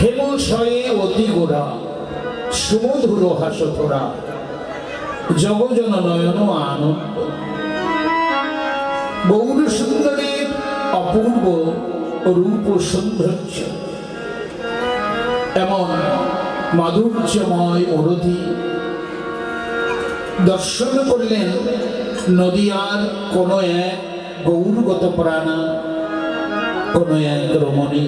হেমশয়ে অতি গোড়া সুমধুর হাসথরা জগজন নয়ন আনন্দ। গৌর সুন্দরের অপূর্ব রূপ সৌন্দর্য, এমন মাধুর্যময় মূরতি দর্শন করলেন নদিয়ার কোন এক গৌরগত প্রাণা, কোন এক রমণী।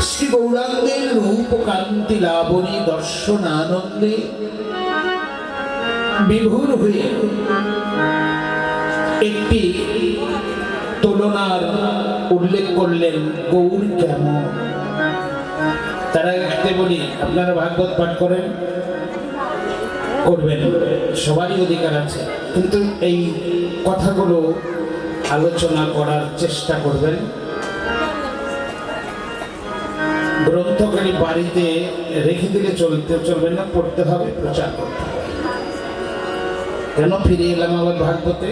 শ্রী গৌরাঙ্গের রূপ কান্তি লাবণী দর্শন আনন্দে বিভোর হয়ে একটি তুলনার উল্লেখ করলেন, গৌর কেমন। তারা বলি, আপনারা ভাগবত পাঠ করেন, করবেন, সবারই অধিকার আছে, কিন্তু এই কথাগুলো আলোচনা করার চেষ্টা করবেন। গ্রন্থকারী বাড়িতে রেখে দিলে চলবে না, পড়তে হবে, প্রচার করতে হবে। কেন ফিরে এলাম আবার ভাগবতে?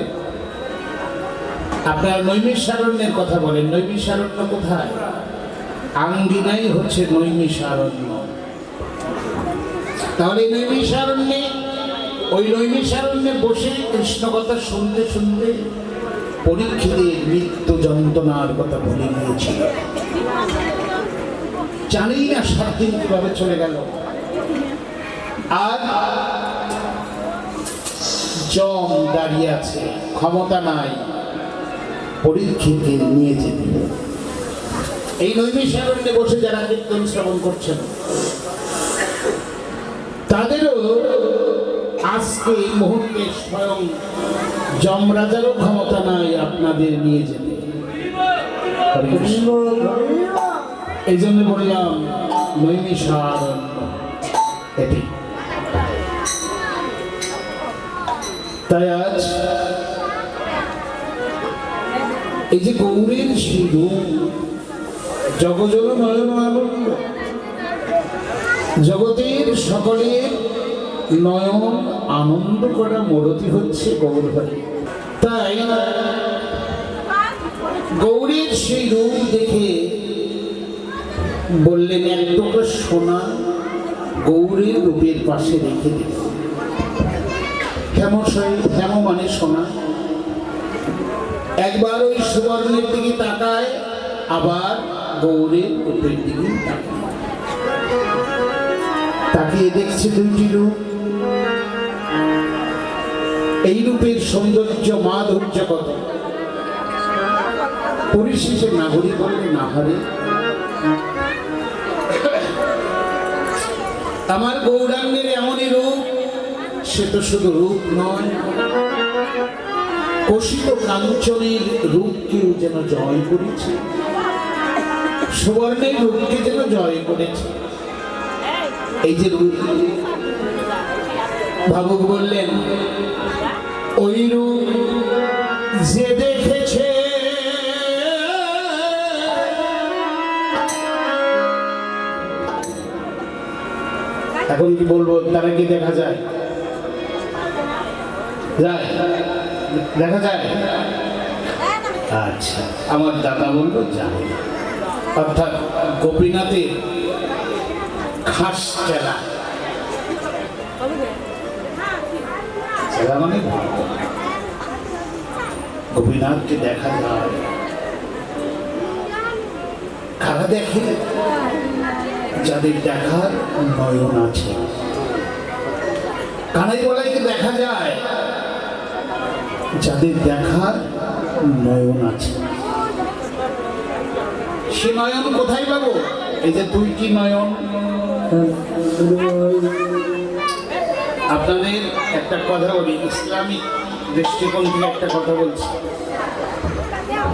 আপনার নৈমিষারণ্যের কথা বলেন। নৈমিষারণ্য কোথায়? আঙ্গিনাই হচ্ছে নৈমিষারণ্য। তাহলে নৈমিষারণ্যে, ওই নৈমিষারণ্যে বসে কৃষ্ণ কথা শুনতে শুনতে পরীক্ষিতের মৃত্যু যন্ত্রণার কথা ভুলে গিয়েছিল। জানি না 7 দিন কিভাবে চলে গেল। আর জম দাঁড়িয়ে আছে, ক্ষমতা নাই পরীক্ষিতকে নিয়ে যেতে। এই নৈমিষারণ্যে বসে যারা কীর্তন শ্রবণ করছেন, তাদেরও আজকে এই মুহূর্তে স্বয়ং যমরাজারও ক্ষমতা নাই আপনাদের নিয়ে যেতে। এই জন্য বললাম নৈমিষারণ্য এটি। তাই আজ এই যে গৌরের সিধু জগজল নয়ন আনন্দ, জগতের সকলের নয়ন আনন্দ করা মূরতি হচ্ছে গৌর হরি। তাই গৌরের সেই রূপ দেখে বললেন, এক টুকরো সোনা গৌরের রূপের পাশে রেখে দিল। হেম মানে সোনা। একবার ওই সুবর্ণের দিকে তাকায়, আবার গৌরের রূপের দিকে তাকিয়ে দেখছে দুইটি রূপ। এই রূপের সৌন্দর্য মাধুর্য কত! পরিশেষে নাগরিক বললে, না হারে, আমার গৌরাঙ্গের এমনই রূপ, সে তো শুধু রূপ নয়, কষিত কাঞ্চনের রূপকেও যেন জয় করেছে, সুবর্ণের রূপকে যেন জয় করেছে। এই যে রূপ, ভাবুক বললেন, ওই রূপ যে দেখেছে এখন কি বলবো, তারা কি দেখা যায়? দেখা যায়? আচ্ছা, আমার দাদা বললো যায়। অর্থাৎ গোপীনাথের খাস চেলা, মানে গোপীনাথকে দেখা যায়। কারা দেখে? যাদের দেখার নয়ন আছে। কানাই বলাইকে দেখা যায় যাদের দেখার নয়ন আছে। সে নয়ন কোথায় পাবো? এই যে 2টি নয়ন। আপনাদের একটা কথা বলি, ইসলামিক দৃষ্টিকোণ থেকে একটা কথা বলছি।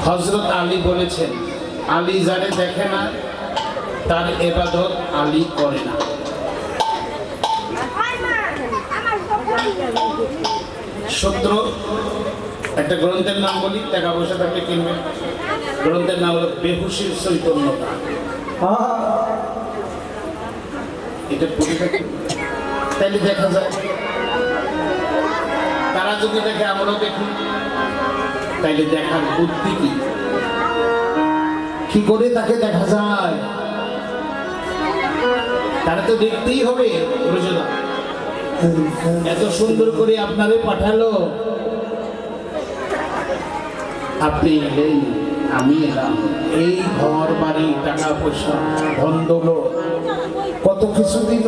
হযরত আলী বলেছেন, আলী যারে দেখে না তার ইবাদত আলী করে না। সূত্র, একটা গ্রন্থের নাম বলি, টাকা পয়সা থাকলে কিনবেন। গ্রন্থের নাম হলো বেহুশির চৈতন্যতা। এটা পড়ে থাকে, তাইলে দেখা যায়। তারা যদি দেখে, আমরাও দেখি, তাইলে দেখার বুদ্ধি কি করে তাকে দেখা যায়? তারা তো দেখতেই হবে রোজনা। এত সুন্দর করে আপনারে পাঠালো, আপনি এলেন, আমি এলাম, এই ঘর বাড়ি টাকা পয়সা ধন দৌলত কত কিছু দিল,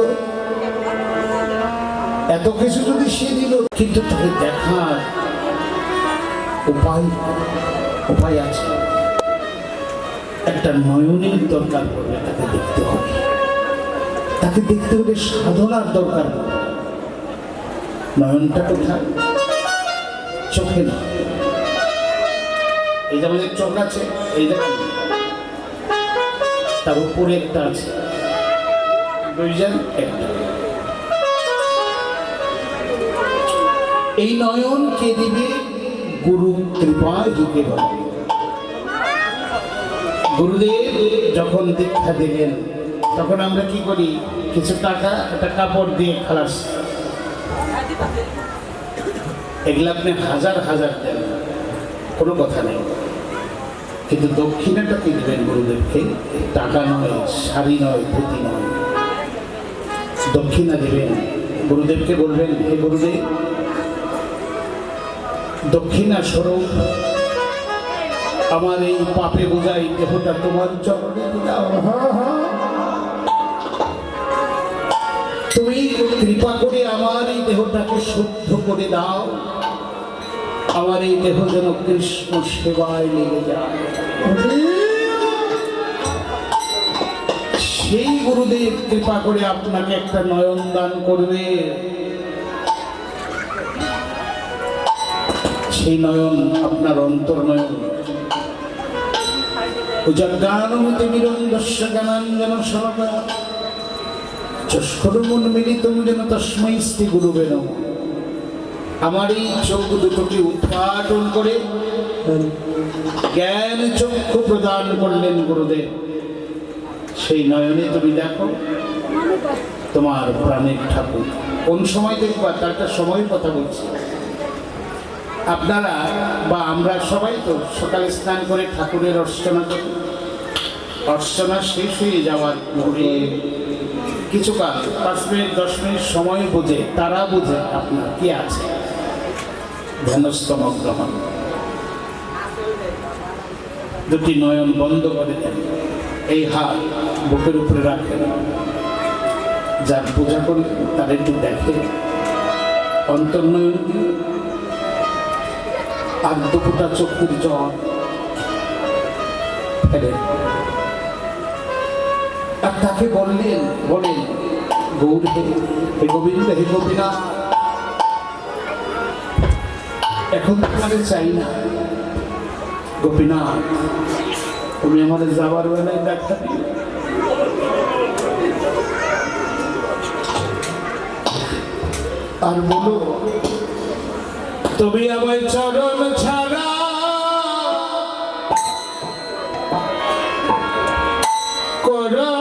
এত কিছু যদি সে দিল, কিন্তু তাকে দেখার উপায় আছে। একটা নয়নের দরকার পড়বে, তাকে দেখতে হবে, তাকে দেখতে হলে সাধনার দরকার পড়বে। নয়নটা কোথায়? চোখে না। এই যে আমাদের চোখ আছে, এই দেখেন, তার উপরে একটা আছে, দুইজন একটা। এই নয়ন কে দিবে? গুরু কৃপায় ঢুকে বলে। গুরুদেব যখন দীক্ষা দিলেন, তখন আমরা কি করি? কিছু টাকা একটা কাপড় দিয়ে খালাস, এগুলো আপনি হাজার হাজার দেন, কোনো কথা নেই। কিন্তু দক্ষিণাটা কি দেবেন গুরুদেবকে? টাকা নয়, শাড়ি নয়, ধুতি নয়, দক্ষিণা দেবেন। গুরুদেবকে বলবেন, হে গুরুদেব, দক্ষিণা স্বরূপ আমার এই পাপে বোঝাই দেহটা তোমার চরণে দিলাম। তুমি কৃপা করে আমার এই দেহটাকে শুদ্ধ করে দাও, আমার এই দেহ যেন কৃষ্ণ সেবায় লেগে যায়। সেই গুরুদেব কৃপা করে আপনাকে একটা নয়ন দান করবে। সেই নয়ন আপনার অন্তর নয়ন। উজাজ্ঞানমতি বিরন্দস্য জ্ঞানাঞ্জন শরণা চক্ষুর্মুন্মিলিতং যেন তস্मै শ্রী গুরুবে নমঃ। আমার এই চোখ দুটোকে উদ্ঘাটন করে জ্ঞান চক্ষু প্রদান করলেন গুরুদেব। সেই নয়নে তুমি দেখো তোমার প্রাণের ঠাকুর। কোন সময় দেখবা? তার একটা সময়ের কথা বলছি। আপনারা বা আমরা সবাই তো সকালে স্নান করে ঠাকুরের অর্চনা করি। অর্চনা শেষ হয়ে যাওয়ার পরে কিছুকাল 5 মিনিট 10 মিনিট সময় বোঝে, তারা বোঝে আপনার কি আছে, ধ্যানস্থ মগ্ন হন। দুটি নয়ন বন্ধ করে দেন, এই হাত বুকের উপরে রাখেন। যার পূজা করি তার একটু দেখে অন্তর্নয়ন আর দুপুটা চক্ষুর জল ফেলে। আর তাকে বলেন গৌর হে গোবিন্দ, হে গোপীনাথ, এখন তোমাকে চাই না গোপীনাথ, তুমি আমাদের যাবার বেলায় দেখা দিও। আর বলো, তুমি আমার চরণ ছাড়া করো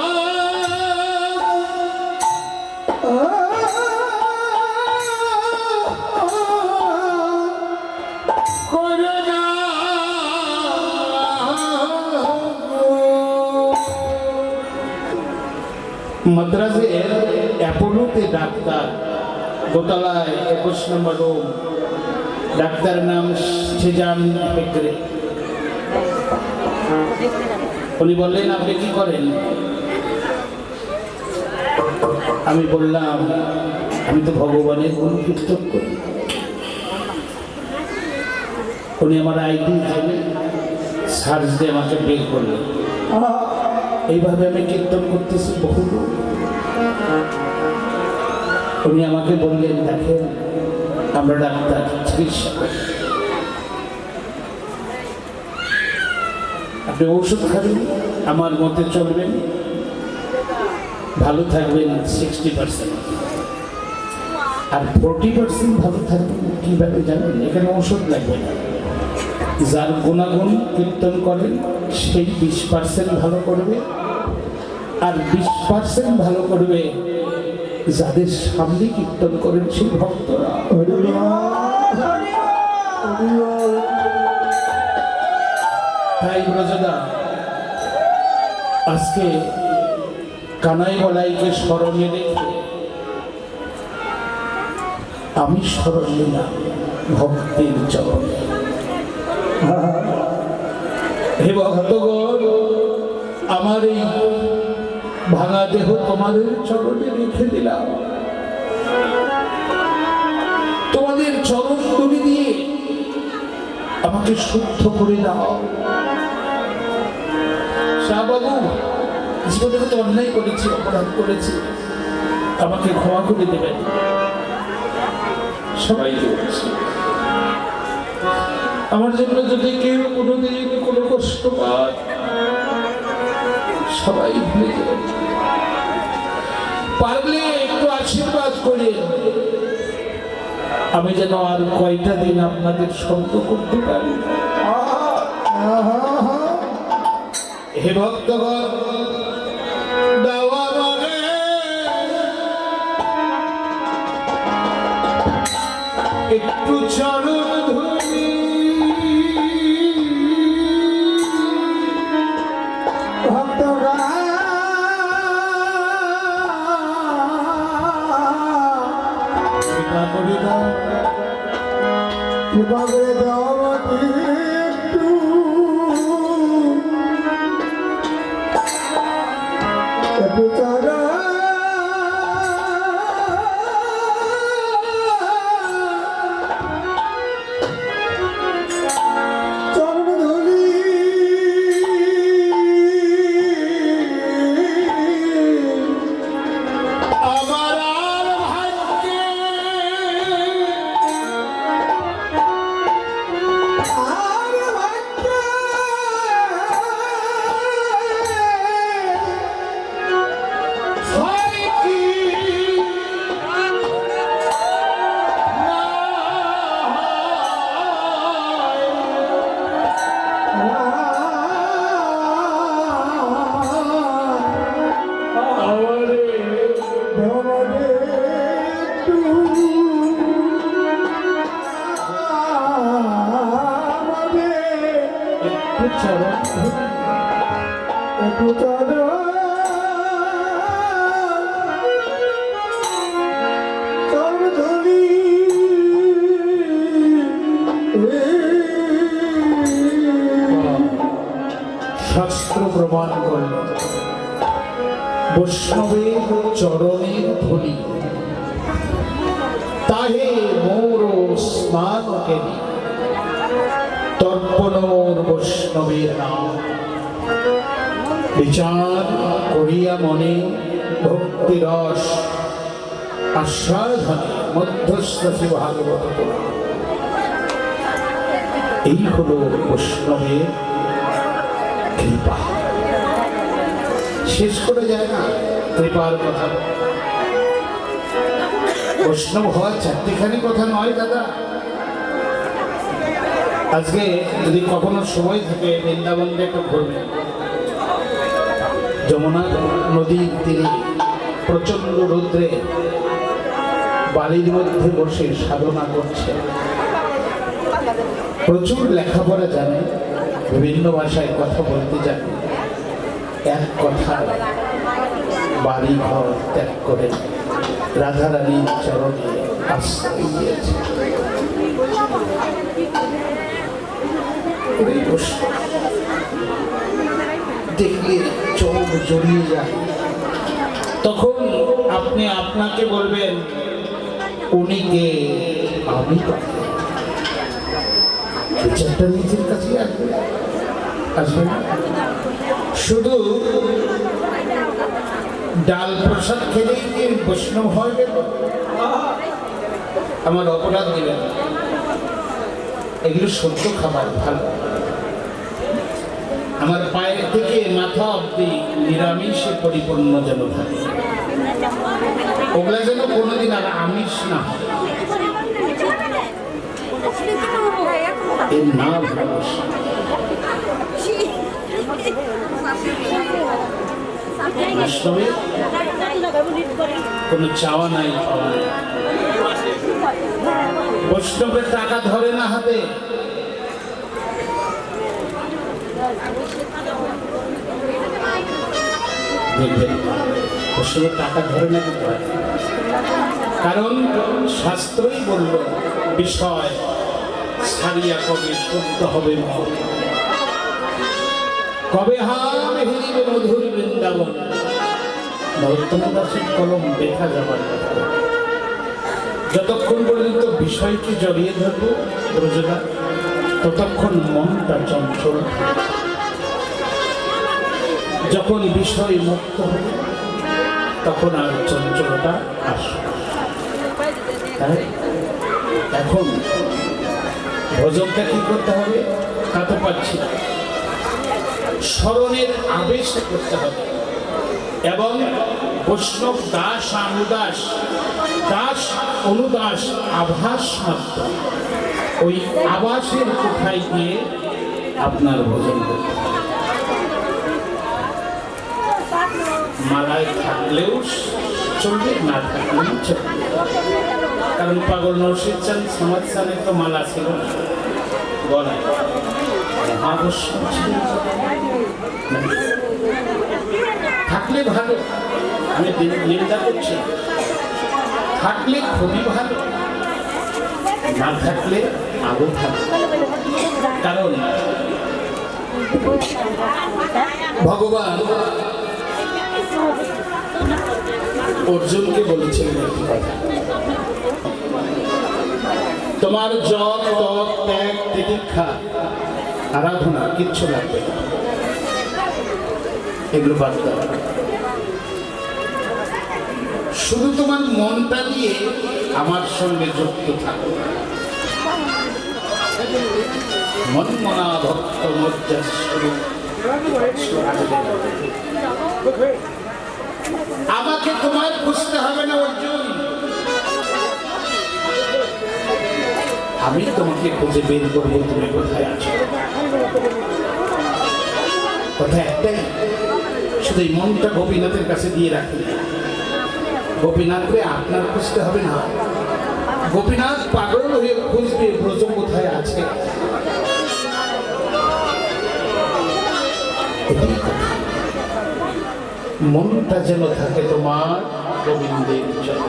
মাদ্রাজের অ্যাপোলোতে ডাক্তার, দোতলায় 21 নম্বর রুম, ডাক্তার নাম সেজান হেগড়ে। উনি বললেন, আপনি কি করেন? আমি বললাম, আমি তো ভগবানের গুণ কীর্তন করি। উনি আমার আইডি জেনে সার্চ দিয়ে আমাকে বের করলেন। এইভাবে আমি কীর্তন করতেছি বহু। উনি আমাকে বললেন, দেখেন আমরা ডাক্তার, চিকিৎসা করি, আপনি ওষুধ খাবেন, আমার মতে চলবেন, ভালো থাকবেন 60%, আর 40% ভালো থাকবেন। কিভাবে জানেন? এখানে ওষুধ লাগবে না। যার গুণাগুণ কীর্তন করেন সেই 20% ভালো করবে, আর 20% ভালো করবে যাদের সামনে কীর্তন করেন সেই ভক্তরা। তাই ব্রজদা, আজকে কানাই বলাইকে স্মরণে রেখে আমি স্মরণ নিলাম ভক্তির চরণে। হে ভক্তগণ, আমার এই ভাঙা দেহ তোমাদের চরণে রেখে দিলাম। তোমাদের চরণ তুলি দিয়ে আমাকে শুদ্ধ করে দাও। শাহবাবু, জীবনে তো অন্যায় করেছি, অপরাধ করেছি, আমাকে ক্ষমা করে দেবেন। সবাইকে বলছি, আমার জন্য যদি কেউ কোনোদিন কোনো কষ্ট পায়, সবাই ভুলে যাবেন। পারলে একটু আশীর্বাদ করে আমি যেন আর কয়টা দিন আপনাদের সঙ্গ করতে পারি। হে ভক্তগণ, একটু চরণ ধরি ভক্তগণ, কৃপা করে দাও, কৃপা করে দাও একটু চরণ শাস্ত্র প্রমাণ করল বৈষ্ণবের চরণের ধূলি তাহে মোর স্নান কেলি, তর্পণ মোর বৈষ্ণবের নাম। বিচার করিয়া মনে ভক্তি রস আস্বাদনে মধ্যস্থ শ্রী ভাগবত পুরাণ। এই হল বৈষ্ণবের কৃপা। শেষ করে যায় না কৃপার কথা। বৈষ্ণব হওয়ার চারটিখানি কথা নয় দাদা। আজকে যদি কখনো সময় থাকে বৃন্দাবনকে একটু ঘুরবেন। যমুনা নদীর তীরে প্রচন্ড রৌদ্রে বাড়ির মধ্যে বসে সাধনা করছে। প্রচুর লেখাপড়া জানে, বিভিন্ন ভাষায় কথা বলতে জানে। এক কথা বাড়ি ঘর ত্যাগ করে রাধারানীর চরণে আশ্রয় দিয়েছে। দেখলে চোখ জড়িয়ে যায়। তখন আপনি আপনাকে বলবেন, উনি কে, আমি বিচারটা নিজের কাছে আসবে না। শুধু ডাল প্রসাদ খেলেই কি বৈষ্ণব হয়ে গেল? আমার অপরাধ দিলেন। এগুলো সত্য খাবার, ভালো। আমার পায়ের থেকে মাথা অব্দি নিরামিষে পরিপূর্ণ যেন থাকে। ওগুলা যেন কোনোদিন আর আমিষ না হয়। এর নাম ভালোবাসা। বৈষ্ণবের কোনো চাওয়া নাই, পাওয়া নাই। বৈষ্ণবের টাকা ধরে না হাতে। দেখবেন শুধু টাকা ধরে না দিতে হয়, কারণ শাস্ত্রই বলল বিষয় ছাড়িয়া কবে শুদ্ধ হবে মন, কবে হাম হিরিবে মধুর বৃন্দাবন। নরোত্তম দাসের কলম দেখা যাবার কথা। যতক্ষণ পর্যন্ত বিষয়কে জড়িয়ে ধরবো ব্রজদা, ততক্ষণ মনটা চঞ্চল। যখন বিষয় মুক্ত হবে তখন আর চঞ্চলতা আসবে। তাই এখন ভজনটা কি করতে হবে তা তো পাচ্ছি, স্মরণের আবেশে করতে হবে এবং বৈষ্ণব দাস অনুদাস, দাস অনুদাস আভাস মাত্র, ওই আবাসের কোঠায় গিয়ে আপনার ভজন করতে হবে। মালায় থাকলেও চলবে, না থাকলেও চলবে, কারণ পাগল নরসিংহ চাঁদ সমাজ চাঁদের তো মালা ছিল না গলায়, আবশ্যক ছিল। থাকলে ভালো, আমি নিন্দা করছি, থাকলে খুবই ভালো, না থাকলে আরো ভালো। কারণ ভগবান অর্জুনকে বলেছিলেন একটি কথা, তোমার জপ তপ ত্যাগ তিতিক্ষা আরাধনা কিচ্ছু লাগবে না, এগুলো বাদ দাও, শুধু তোমার মনটা দিয়ে আমার সঙ্গে যুক্ত থাকো। মন মনা ভক্ত মজ্জাস্বরূপ, আমাকে তোমার খুঁজতে হবে না অর্জুন, আমি তোমাকে খুঁজে বের করবো তুমি কোথায় আছো। কথা একটাই, শুধু এই মনটা গোপীনাথের কাছে দিয়ে রাখি। গোপীনাথকে আপনার খুঁজতে হবে না, গোপীনাথ পাগল হয়ে খুঁজবে ব্রজ কোথায় আছে। মনটা যেন থাকে তোমার গোবিন্দের জন্য,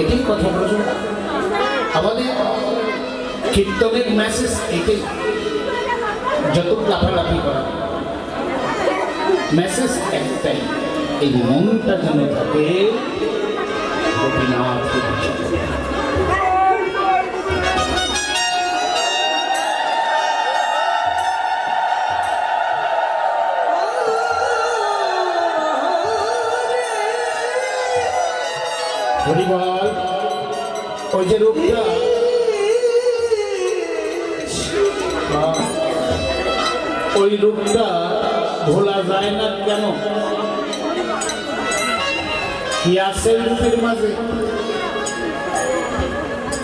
এটাই কথা ব্রজ। আমাদের কীর্তনের মেসেজ এটাই, যত লাফালাফি করা মেসেজ একটাই, এই মনটা যেন থাকে গোপীনাথের জন্য। হরিবল, ওই যে রূপটা, ওই রূপটা ভোলা যায় না কেন? কি আছে রূপের মাঝে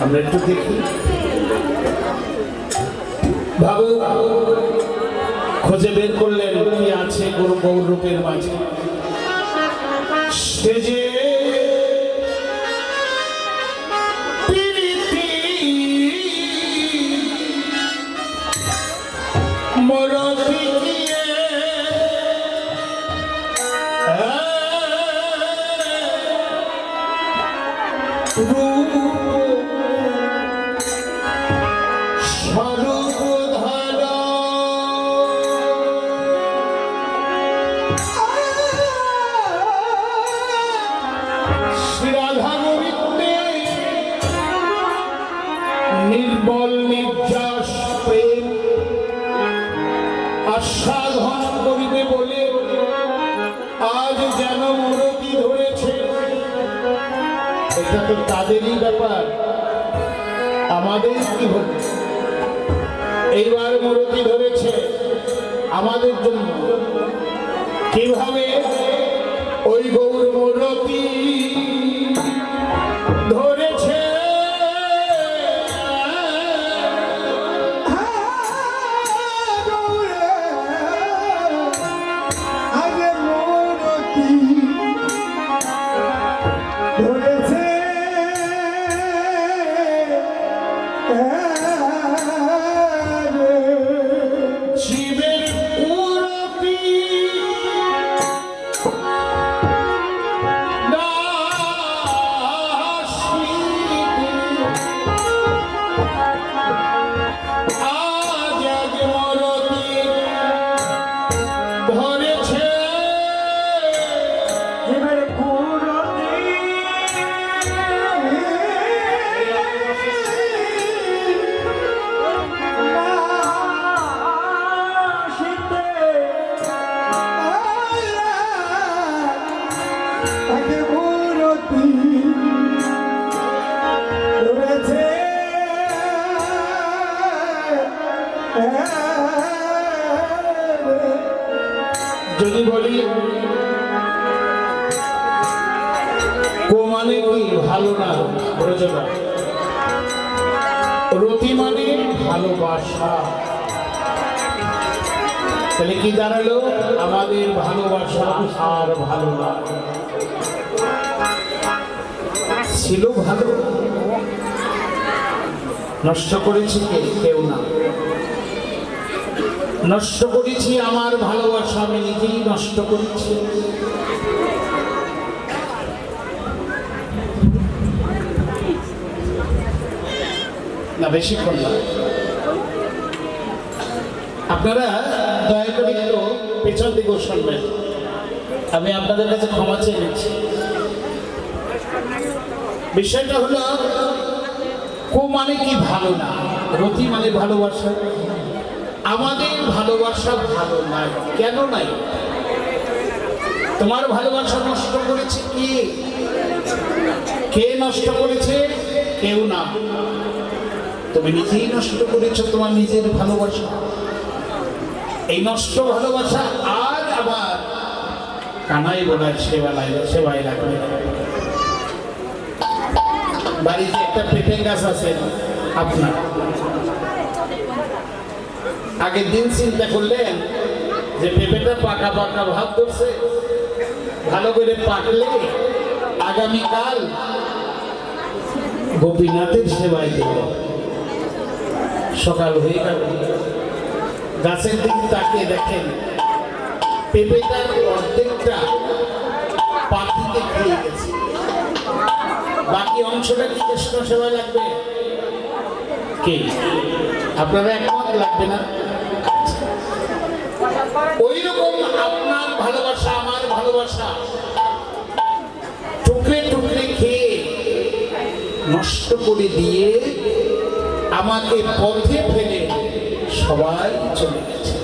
আমরা একটু দেখি, ভাবো, খোঁজে বের করলেন কি আছে গুরু গৌর রূপের মাঝে। সে যে নির্বল নির্যাস প্রেম আস্বাদন করিবে বলে আজ যেন মূরতি ধরেছে। এটা তো তাদেরই ব্যাপার, আমাদের কি হল? এইবার মূরতি ধরেছে আমাদের জন্য। কিভাবে? ওই গৌর মূরতি ধরেছে ভরেছে যদি বলি কো মানে কি ভালো না ব্রজনা, রতি মানে ভালোবাসা, তাহলে কি দাঁড়ালো আমাদের ভালোবাসা আর ভালো না ছিল, ভালো নষ্ট করেছি কেউ না, নষ্ট করেছি আমার ভালোবাসা আমি নিজেই নষ্ট করেছি। না বেশিক্ষণ না, আপনারা দয়া করে একটু পেছন দিকে শুনবেন, আমি আপনাদের কাছে ক্ষমা চেয়ে নিচ্ছি। বিষয়টা হলো কো মানে কি ভালো না, রতি মানে ভালোবাসা। আমাদের ভালোবাসা ভালো নাই, কেন নাই? তোমার ভালোবাসা নষ্ট করেছে কে নষ্ট করেছে? কেউ না, তুমি নিজেই নষ্ট করেছো তোমার নিজের ভালোবাসা। এই নষ্ট ভালোবাসা আর আবার কানাই বোনার সেবায় লাগবে। বাড়িতে একটা পেঁপে গাছ আছে আপনার, আগের দিন চিন্তা করলেন যে পেঁপেটা পাকা পাকা ভাব ধরছে, ভালো করে পাকলে আগামীকাল গোপীনাথের সেবায় দেব। সকাল হয়ে গেল, গাছের দিকে তাকিয়ে দেখেন পেঁপেটার অর্ধেকটা পাখিতে খেয়ে গেছে, বাকি অংশটা কি কৃষ্ণ সেবায় লাগবে? কে আপনারা একমত? লাগবে না? ওই রকম আপনার ভালোবাসা আমার ভালোবাসা টুকরে টুকরে খেয়ে নষ্ট করে দিয়ে আমাকে পথে ফেলে সবাই চলে গেছে।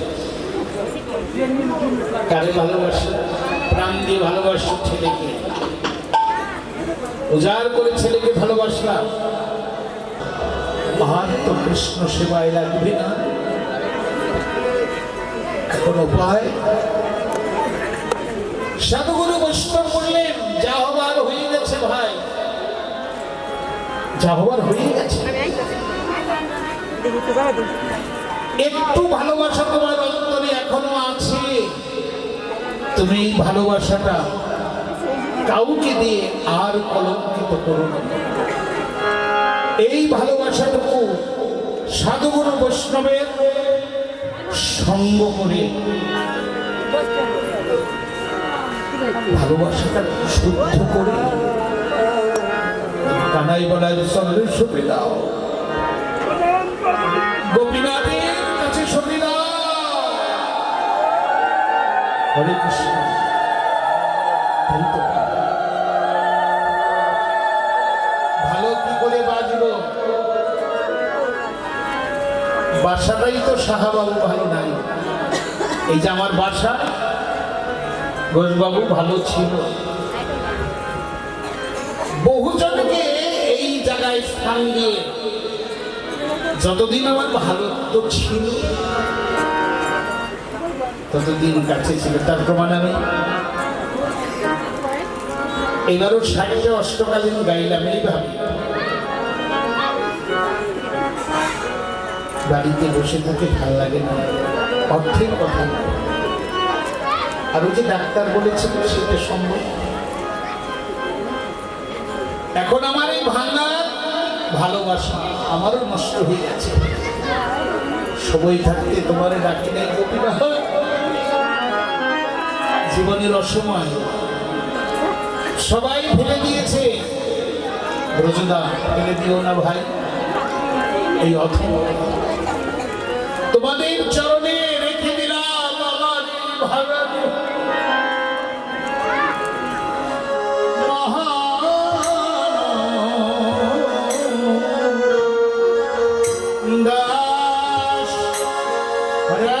কারে ভালোবাসা? প্রাণ দিয়ে ভালোবাসা ছেলেকে, উজাড় করে ছেলেকে ভালোবাসলাম, আর তো কৃষ্ণ সেবায় লাগবে না। এখন উপায় সাধুগুরু বৈষ্ণব বললেন যা হবার হয়ে গেছে ভাই, যা হবার হয়ে গেছে। একটু ভালোবাসা তোমার অন্তরে এখনো আছে, তুমি এই ভালোবাসাটা কাউকে দিয়ে আর কলঙ্কিত করো না। এই ভালোবাসাটুকু সাধুগুরু বৈষ্ণবের সঙ্গ করে ভালোবাসাটা শুদ্ধ করে কানাই বলার সঙ্গে সঁপে দাও, গোপীনাথের কাছে সঁপে দাও। হরে কৃষ্ণ। ভালো কি করে বাঁচব? বাসাটাই তো সাহাবাবু ভালো নাই। এই যে আমার বাসা, ঘোষবাবু ভালো ছিল, বহুজনকে এই জায়গায় স্থান দিয়ে যতদিন আমার ভালো তো ছিল ততদিন কাছে ছিল। তার প্রমাণ আমি এবারও 60টা অষ্টকালীন গাইলাম। এইভাবে বাড়িতে বসে থাকে ভাল লাগে না, অর্থের কথা না। আর ওই যে ডাক্তার বলেছিল সেটা সম্ভব। এখন আমার এই ভাঙা ভালোবাসা আমারও নষ্ট হয়ে গেছে। সবাই থাকতে তোমার ডাকি নাই গোপীনাথ, জীবনের অসময় সবাই ফেলে দিয়েছে। ব্রজদা ফেলে দিও না ভাই, এই অথ তোমাদের চরণে রেখে দিলাম আমার ভগবান দাস রে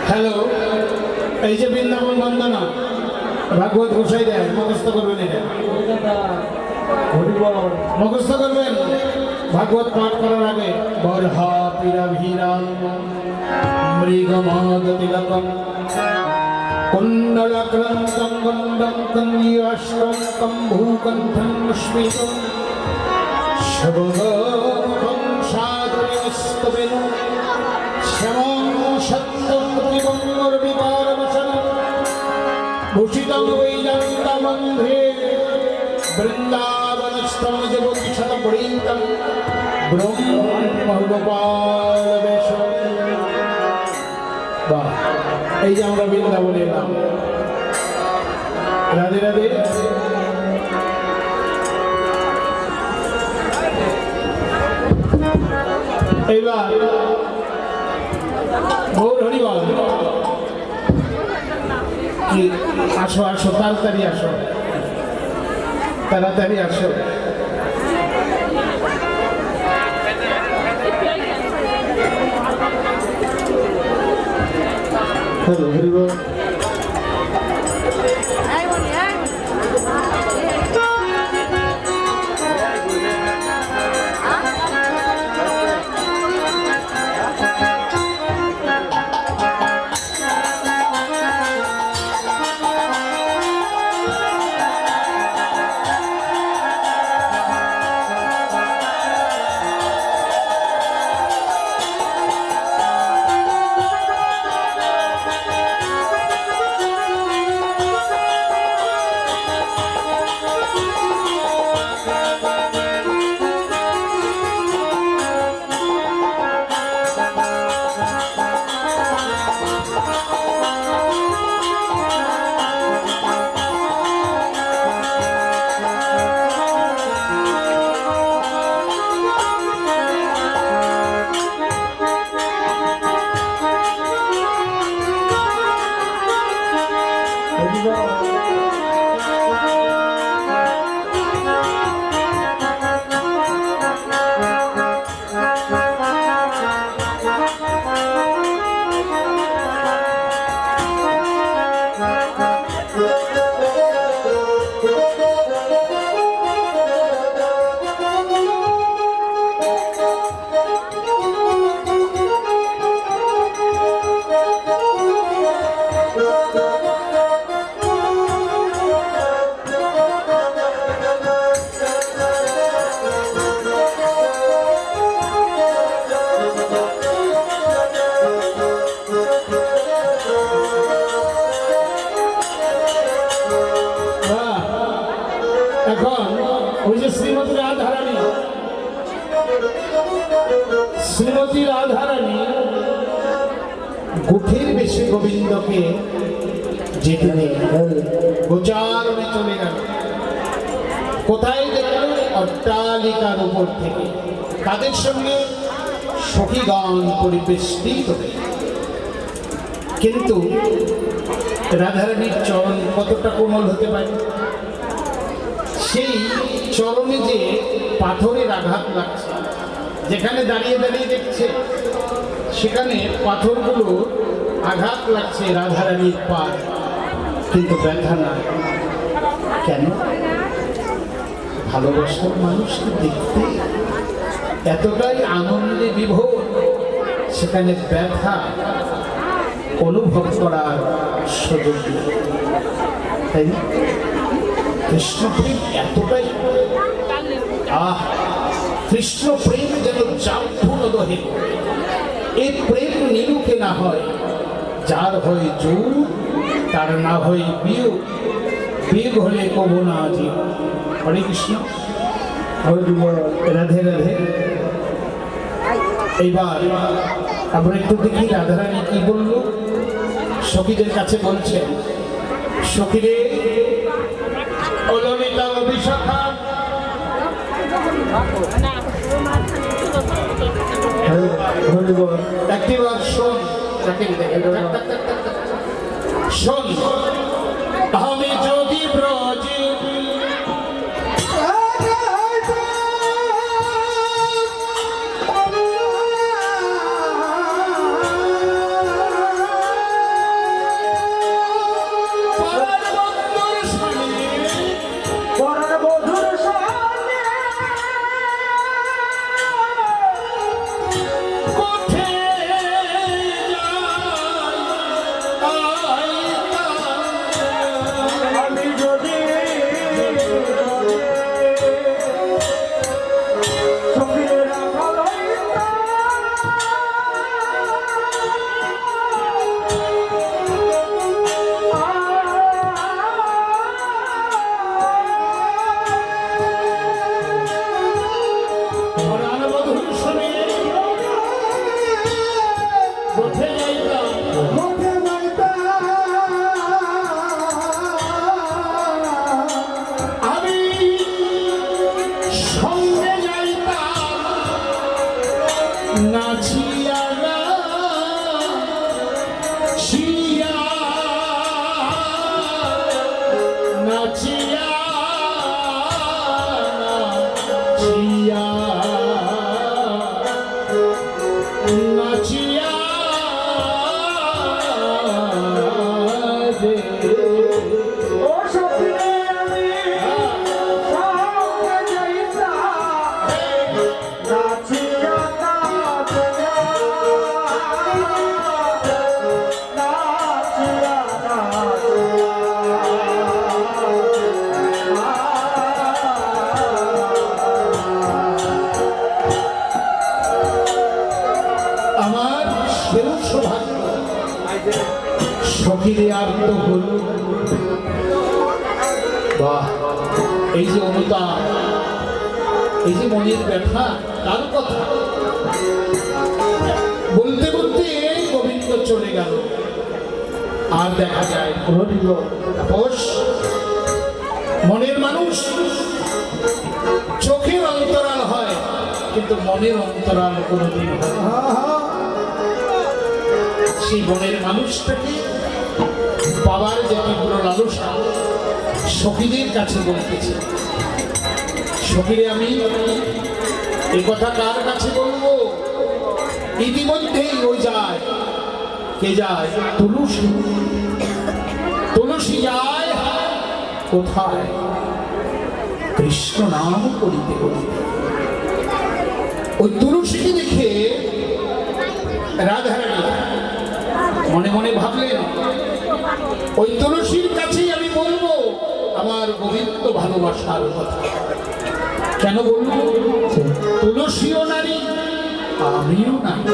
হ্যালো, এই যে বৃন্দাবন বন্দনা ভাগবত গোসাই দেয়, মুখস্থ করবেন, এটা মুখস্থ করবেন ভাগবত পাঠ করার আগে। বরহা পিরাভিরাম মৃগমাদ তিলকম কুণ্ডলাক্রান্তম গণ্ডম কন্যাষ্টম কম্ভূকণ্ঠম স্মিতম শবগমুখম সাদরস্তবেন শ্যামং সত্যম ত্রিবঙ্গর্বিকারমশনম ভূষিতং বৈজয়ন্তমন্ধ্রে বৃন্দাবনস্থম জগৎশতপরিতম ব্রহ্মগোপাল বেশম। বাহ, এই যে আমরা বৃন্দাবনে এলাম। রাধে রাধে। এইবার গৌর হরিবল, কি আসো আসো, তাড়াতাড়ি আসো, তাড়াতাড়ি আসো। হরি হরি বল। এখন ওই যে শ্রীমতী রাধারানী, শ্রীমতী রাধারানী গুঠির বেশি গোবিন্দকে যেতে নেই, গোচারণে চলে গেল। কোথায় দেখল? অট্টালিকার উপর থেকে। তাদের সঙ্গে সখীগণ পরিবেষ্টিত। কিন্তু রাধারানীর চরণ কতটা কোমল হতে পারে? সেই চরণে যে পাথরের আঘাত লাগছে, যেখানে দাঁড়িয়ে দাঁড়িয়ে দেখছে সেখানে পাথরগুলো আঘাত লাগছে রাধারানীর পায়ে, কিন্তু ব্যথা না। কেন? ভালোবাসার মানুষকে দেখতে এতটাই আনন্দে বিভোর, সেখানে ব্যথা অনুভব করার সুযোগ নেই, তাই না? কৃষ্ণপ্রেম এতটাই, কৃষ্ণ প্রেম যেন জাম্বু নদহে। এই প্রেম নিরুকে না হয়, যার হয় যোগ তার না হয় বিয়োগ, বিয়োগ হলে কবো না জীব। হরে কৃষ্ণ, রাধে রাধে। এইবার আমরা একটু দেখি রাধারানী কি বলল। সখীদের কাছে বলছেন, সখীরে অললিতা অভিশাখা, একটিবার শোন, শোন, আমি যদি ব্রজে সখীরে আর তো হল। বাহ, এই যে অনুতাপ, এই যে মনের ব্যথা, কার কথা বলতে বলতে গোবিন্দ চলে গেল। আর দেখা যায় তাপস, মনের মানুষ চোখের অন্তরাল হয় কিন্তু মনের অন্তরাল কোনোদিন হয় না। সেই মনের মানুষটাকে বাবার যে তীব্র লালসা সখীদের কাছে বলতেছে, সখীরে আমি এ কথা কার কাছে বলবো? ইতিমধ্যেই ওই যায়, কে যায়? তুলসী। তুলসী যায় কোথায়? কৃষ্ণ নাম করিতে করিতে। ওই তুলসীকে দেখে রাধারানী মনে মনে ভাবলেন, ওই তুলসীর কাছেই আমি বলবো আমার গোবিন্দ ভালোবাসার কথা। কেন বলবো? তুলসীও নারী, আমিও নারী।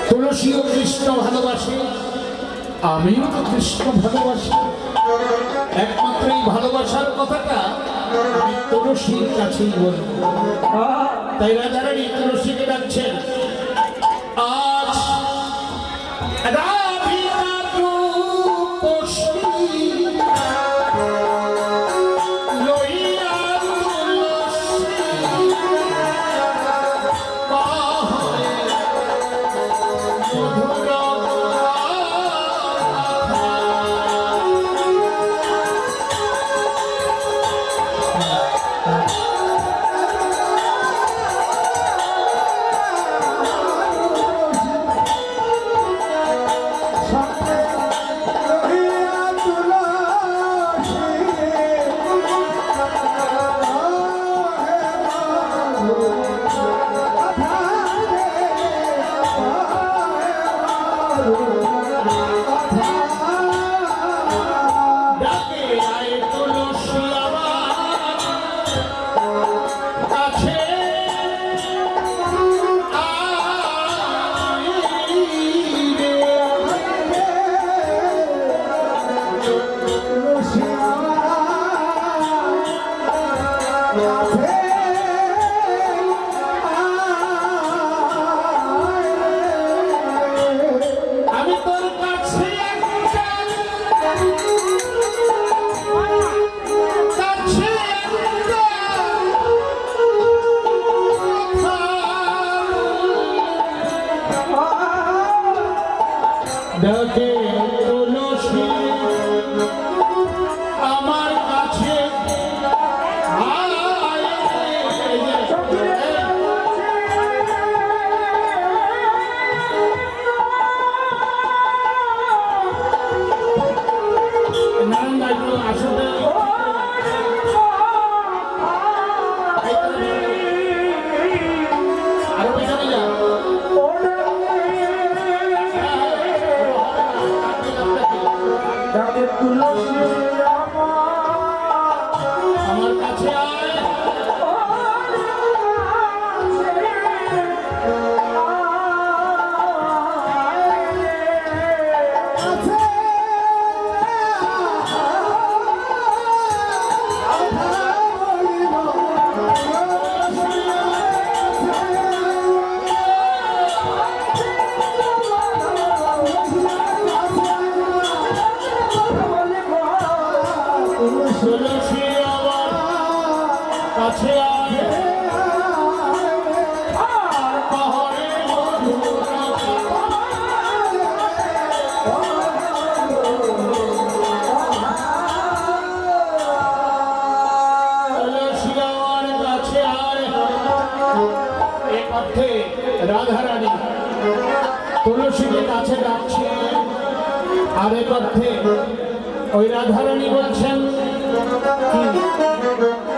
তুলসীও কৃষ্ণ ভালোবাসে, আমিও তো কৃষ্ণ ভালোবাসি। একমাত্র এই ভালোবাসার কথাটা আমি তুলসীর কাছেই বলবো। তাই রাধারানী তুলসীকে ডাকছেন, আজ ডাকে তুলসী আমার কাছে আসলে আরো পেছনে যা। আমার কাছে আয়, তুলসী আমার কাছে আয়, আর পাহাড়ে তুলসী আমার কাছে আয়। এক অর্থে রাধারানী তুলসীকে কাছে ডাকছে, আরেক অর্থে ওই রাধারানী বলছেন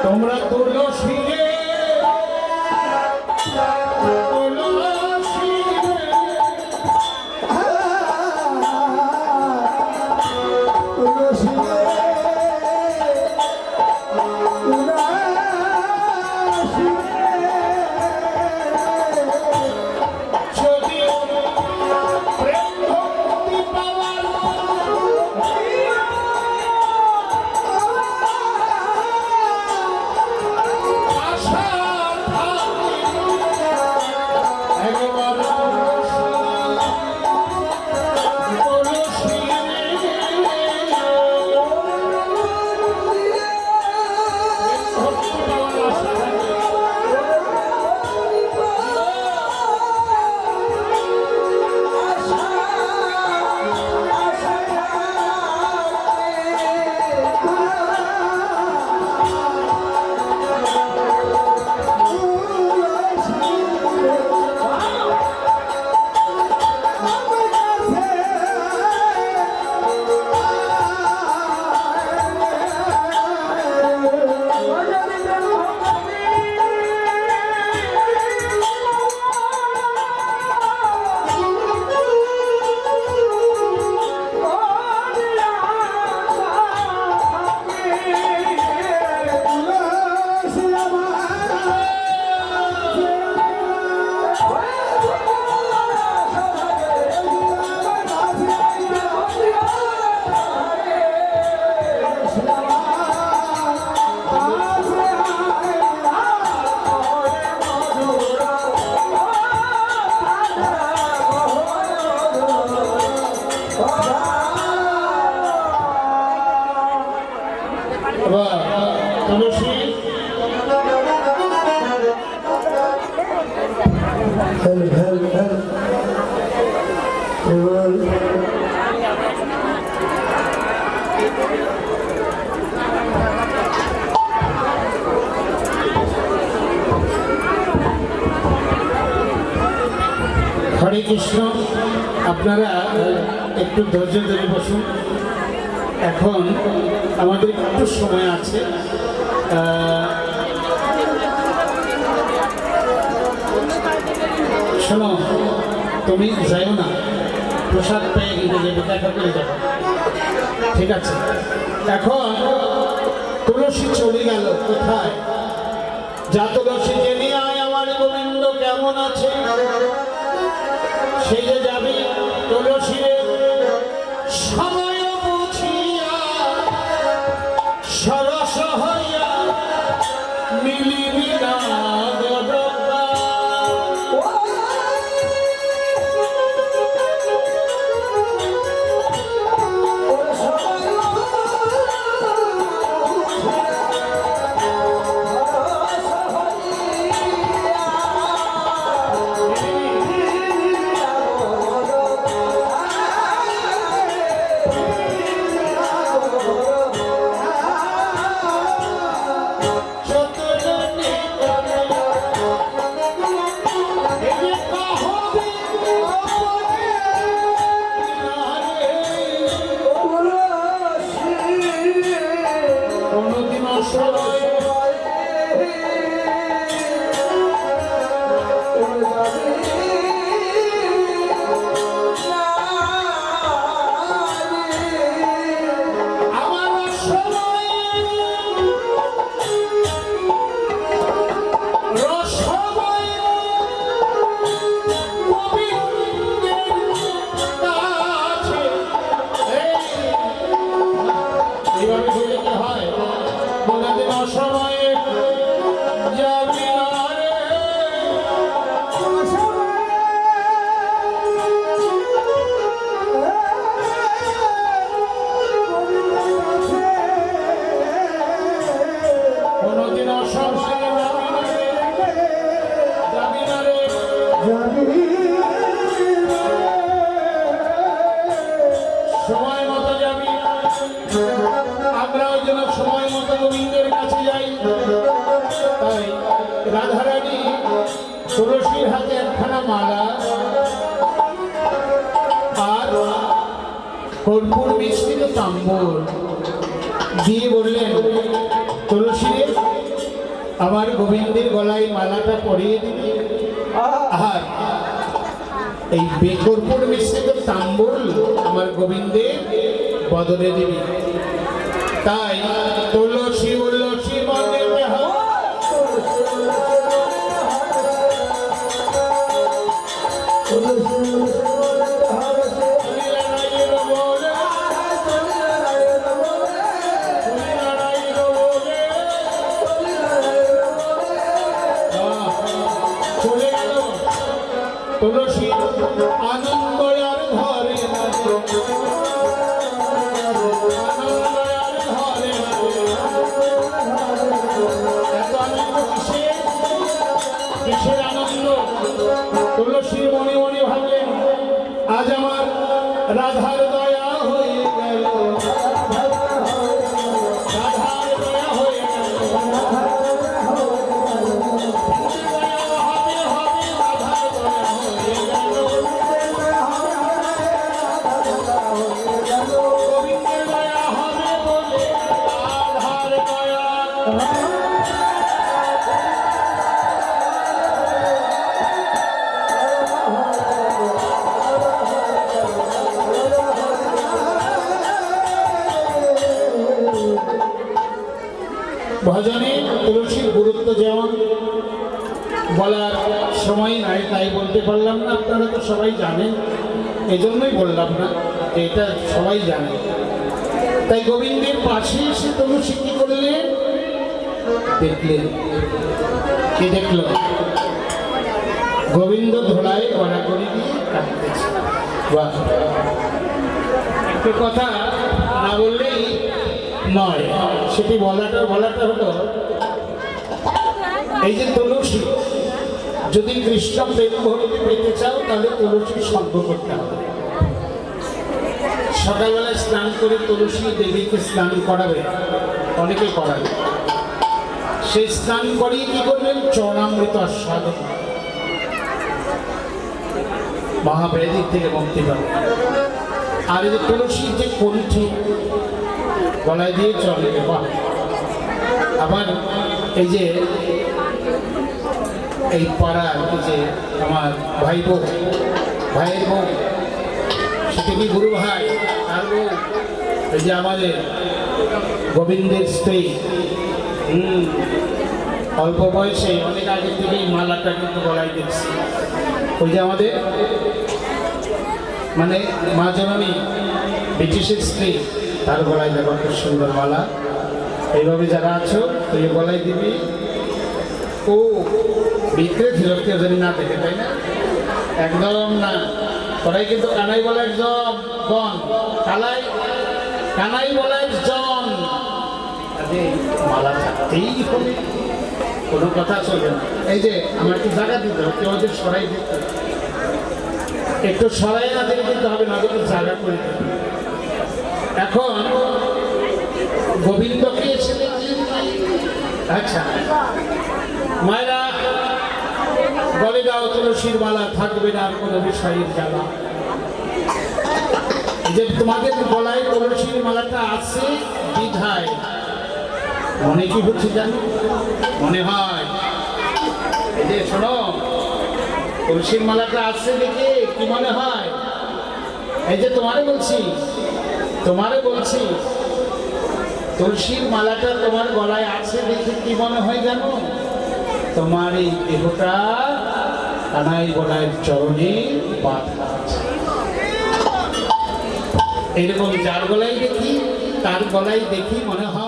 তোমরা তুলসী রে, তুলসী রে, তুলসী রে, যদি প্রেম ভক্তি পাওয়ার তুলসী হরে কৃষ্ণ। আপনারা একটু ধৈর্য ধরে বসুন। এখন আমাদের একটু সময় আছে। শোনো, তুমি যাইও না, প্রসাদ পেয়ে গিয়ে যাবে, দেখা করে যাবো, ঠিক আছে? এখন তুলসী চলে গেল কোথায়? যা তুলসী জেনে আয় আমার গোবিন্দ কেমন আছে। সে যে যাবে তুলসী সময় বুঝিয়া সরস হইয়া মিলিবি না সময় মতো যাবি। আমরাও যেন সময় মতো গোবিন্দের কাছে যাই। তাই রাধারানী তুলসীর হাতে একখানা মালা আর কর্পূর মিশ্রিত তাম্বুল দিয়ে বললেন, তুলসী আমার গোবিন্দের গলায় মালাটা পরিয়ে দিবি, আর এই কর্পূর মিশ্রিত তাম্বুল আমার গোবিন্দের বদলে দিবি। তাই তুলসী উল্লসী মনে চলে গেল তুলসী আনন্দ আর ঘরে কিসের আনন্দ? তুলসীর মনে মনে ভাবলেন, আজ আমার রাধার দয়া হয়ে গেল, রাধার দয়া হয়ে গেল, গোবিন্দের দয়া হবে বলে রাধার দয়া। ভজনে তুলসীর গুরুত্ব যেমন বলার সময় নাই, তাই বলতে পারলাম না। আপনারা তো সবাই জানেন, এজন্যই বললাম না, এটা সবাই জানে। তাই গোবিন্দের পাশে এসে তুলসী কি করলেন? দেখলেন, কি দেখল? গোবিন্দ ধোলায় গড়াগড়ি দিয়ে কাটতেছে। বাহ! একটি কথা না বললেই নয়, সেটি বলাটা হলো এই যে তুলসী, যদি কৃষ্ণ প্রেম ভক্তি পেতে চাও তাহলে তুলসীর সঙ্গ করতে হবে। সকালবেলায় স্নান করে তুলসী দেবীকে স্নান করাবে, অনেকে করাবে। সেই স্নান করিয়ে কি করবেন? চরণামৃত আস্বাদন, মহাব্যাধি থেকে মুক্তি পাবে। আর এই যে তুলসীর যে কণ্ঠী গলায় দিয়ে চলে, আবার এই যে এই পাড়ার যে আমার ভাই বউ, ভাইয়ের বউ, সেটি গুরু ভাই, আর বউ, এই যে আমাদের গোবিন্দের স্ত্রী, অল্প বয়সে অনেক আগে থেকেই মালাটা কিন্তু গলায় দিচ্ছি। ওই যে আমাদের মানে মা জননী ব্রিটিশের স্ত্রী, তার গলায় দেখো খুব সুন্দর মালা। এইভাবে যারা আছো তুই গলায় দিবি। ও বিক্রে ফেরত কেউ জানি না দেখে, তাই না? একদম না, ওরাই কিন্তু কানাই বলার জন, কানাই বলার জন, মালা থাকতেই হবে, কোনো কথা চলবে না। এই যে আমার একটু জায়গা দিতে হবে, কেউ ওদের সরাই দিতে হবে, একটু সরাই না দিলে কিন্তু হবে না, ওদের জায়গা করে দিতে। এখন গোবিন্দকে এসে দেখি, আচ্ছা মায়েরা বলে দাও তুলসীর মালা, থাকবে না আর কোনো বিষয়ের জ্বালা। যে তোমাদের গলায় তুলসীর মালাটা আছে বিধায় মনে কি হচ্ছে জানো? মনে হয় এই যে শোনো, তুলসীর মালাটা আছে দেখে কি মনে হয়? এই যে তোমারে বলছি তুলসীর মালাটা তোমার গলায় আছে দেখে কি মনে হয় জানো? তোমার এই দেহটা কানাই গলায় চরণে বাঁধা আছে। এরকম যার গলায় দেখি, তার গলায় দেখি মনে হয়